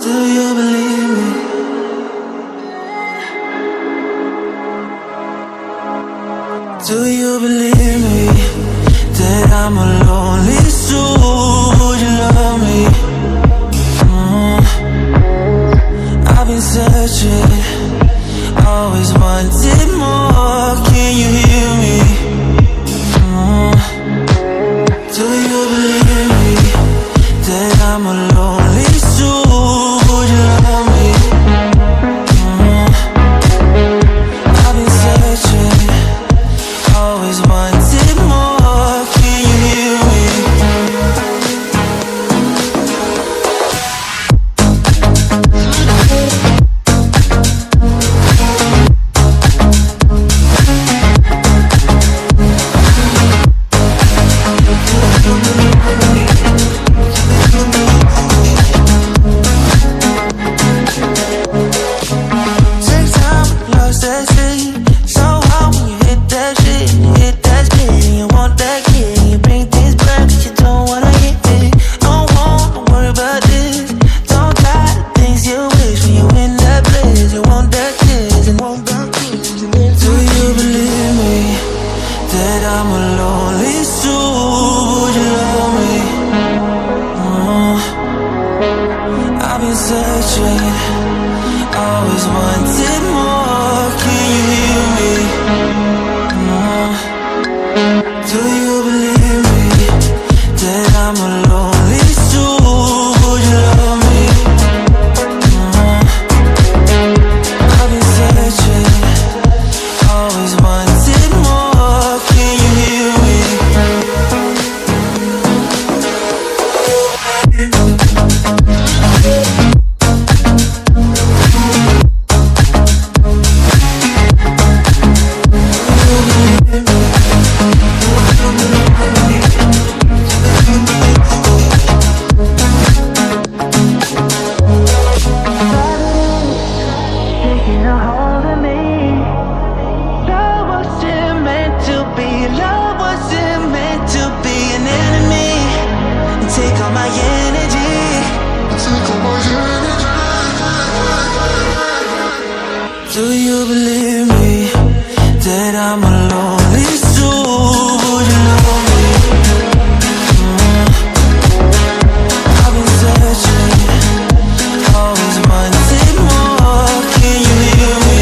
Do you believe me? Do you believe me that I'm a lonely soul? Would you love me? I've been searching, always wanted more. Can you hear me? Do you believe me that I'm a lonely soul? Would you love me? I've been searching, always wanted more. Can you hear me? Take time, lost that shit. So hard when you hit that shit. Hit that spin, you want that kid. You bring things back, but you don't wanna hit it. Don't wanna worry about this. Don't try the things you wish when you in that place. You want that kiss and want that kiss. Do you believe me that I'm a lonely soul? Would you love me? I've been searching, always wanted more. Can you hear me? Do you believe me that I'm a lonely soul? Would you love me? I've been searching, always wanted more. Can you hear me? Taking a hold of me. Love wasn't meant to be. Love wasn't meant to be an enemy. Take all my energy. Take all my energy. Do you believe me that I'm a lonely soul? Would you love me? I've been searching, always wanted more. Can you hear me?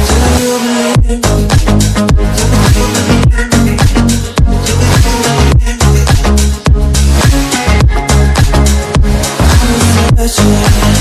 Do you believe me? I've been searching.